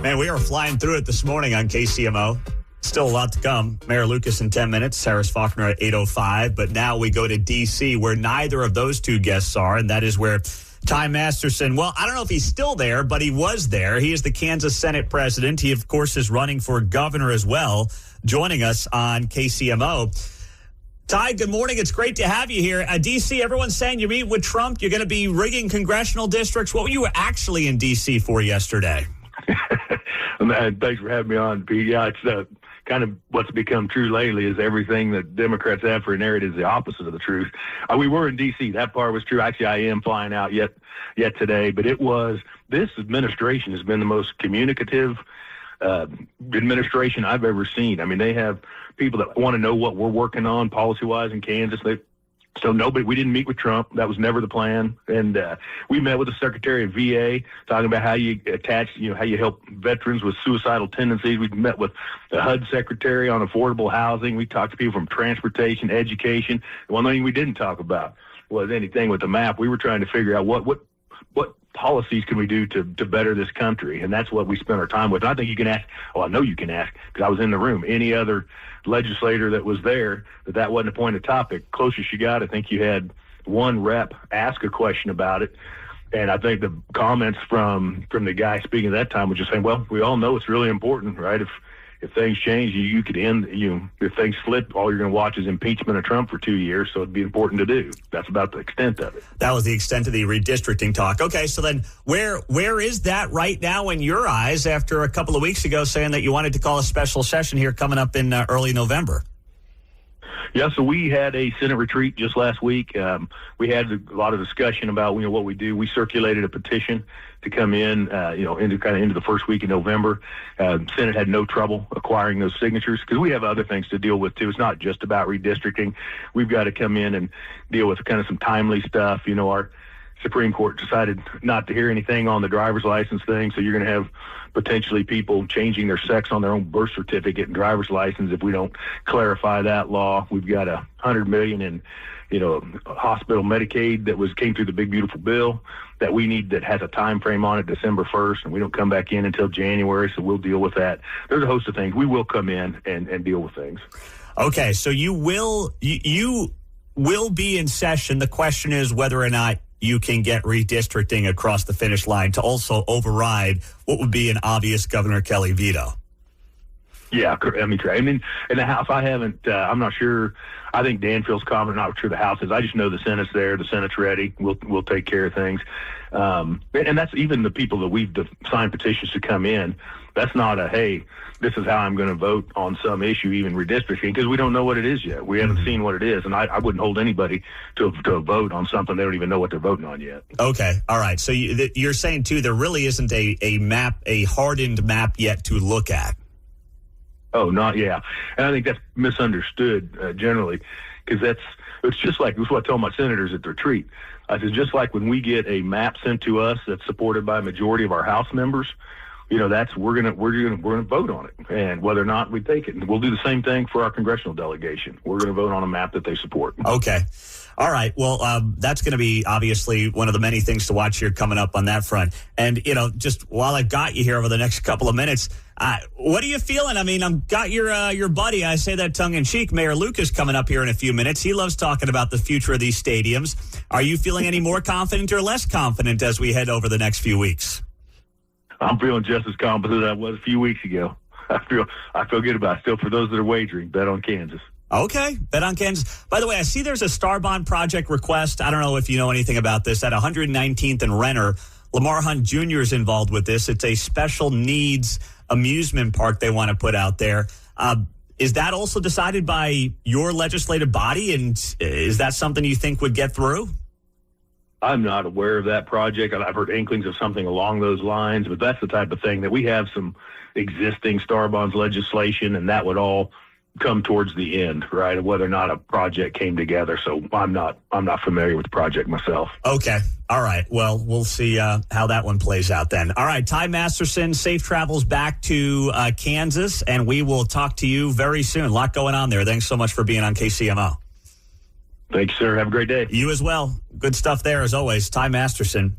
Man, we are flying through it this morning on KCMO. Still a lot to come. Mayor Lucas in 10 minutes, Harris Faulkner at 8:05. But now we go to D.C., where neither of those two guests are, and that is where Ty Masterson, well, I don't know if he's still there, but he was there. He is the Kansas Senate president. He, of course, is running for governor as well, joining us on KCMO. Ty, good morning. It's great to have you here. D.C., everyone's saying you meet with Trump. You're going to be rigging congressional districts. What were you actually in D.C. for yesterday? Thanks for having me on, Pete. Yeah, it's kind of what's become true lately is everything that Democrats have for a narrative is the opposite of the truth. We were in D.C. That part was true. Actually, I am flying out yet today. But this administration has been the most communicative administration I've ever seen. I mean, they have people that want to know what we're working on policy-wise in Kansas. We didn't meet with Trump. That was never the plan. And we met with the Secretary of VA talking about how you how you help veterans with suicidal tendencies. We met with the HUD Secretary on affordable housing. We talked to people from transportation, education. The one thing we didn't talk about was anything with the map. We were trying to figure out what policies can we do to better this country, and that's what we spent our time with. And I think you can ask, I know you can ask, because I was in the room, any other legislator that was there, that wasn't a point of topic. Closest you got, I think you had one rep ask a question about it, and I think the comments from the guy speaking at that time was just saying, well, we all know it's really important, right? If things change, you could end, if things flip, all you're going to watch is impeachment of Trump for 2 years, so it'd be important to do. That's about the extent of it. That was the extent of the redistricting talk. Okay, so then where is that right now in your eyes after a couple of weeks ago saying that you wanted to call a special session here coming up in early November? Yeah, so we had a Senate retreat just last week. We had a lot of discussion about what we do. We circulated a petition to come in, into the first week in November. Senate had no trouble acquiring those signatures because we have other things to deal with too. It's not just about redistricting. We've got to come in and deal with kind of some timely stuff. Our Supreme Court decided not to hear anything on the driver's license thing, so you're going to have potentially people changing their sex on their own birth certificate and driver's license if we don't clarify that law. We've got $100 million in hospital Medicaid that came through the big beautiful bill that we need, that has a time frame on it, December 1st, and we don't come back in until January, so we'll deal with that. There's a host of things. We will come in and deal with things. Okay, so you will be in session. The question is whether or not you can get redistricting across the finish line to also override what would be an obvious Governor Kelly veto. Yeah, I mean, in the House, I'm not sure. I think Dan feels confident. Not sure the House is. I just know the Senate's there. The Senate's ready. We'll take care of things. And that's even the people that we've signed petitions to come in. That's not hey, this is how I'm going to vote on some issue, even redistricting, because we don't know what it is yet. We haven't seen what it is, and I wouldn't hold anybody to a vote on something they don't even know what they're voting on yet. Okay, all right. So you're saying, too, there really isn't a map, a hardened map yet to look at. Oh, not yeah. And I think that's misunderstood generally, because it's just like, this is what I tell my senators at the retreat. I said, just like when we get a map sent to us that's supported by a majority of our House members, we're gonna vote on it, and whether or not we take it, and we'll do the same thing for our congressional delegation. We're going to vote on a map that they support. Okay, all right. Well, that's going to be obviously one of the many things to watch here coming up on that front. And just while I've got you here over the next couple of minutes, what are you feeling? I mean, I've got your buddy. I say that tongue in cheek. Mayor Lucas coming up here in a few minutes. He loves talking about the future of these stadiums. Are you feeling any more confident or less confident as we head over the next few weeks? I'm feeling just as confident as I was a few weeks ago. I feel good about it. Still, for those that are wagering, bet on Kansas. Okay, bet on Kansas. By the way, I see there's a Star Bond project request. I don't know if you know anything about this. At 119th and Renner, Lamar Hunt Jr. is involved with this. It's a special needs amusement park they want to put out there. Is that also decided by your legislative body, and is that something you think would get through? I'm not aware of that project. I've heard inklings of something along those lines, but that's the type of thing that we have some existing Star Bonds legislation, and that would all come towards the end, right, of whether or not a project came together. So I'm not familiar with the project myself. Okay. All right. Well, we'll see how that one plays out then. All right. Ty Masterson, safe travels back to Kansas, and we will talk to you very soon. A lot going on there. Thanks so much for being on KCMO. Thanks, sir. Have a great day. You as well. Good stuff there, as always. Ty Masterson.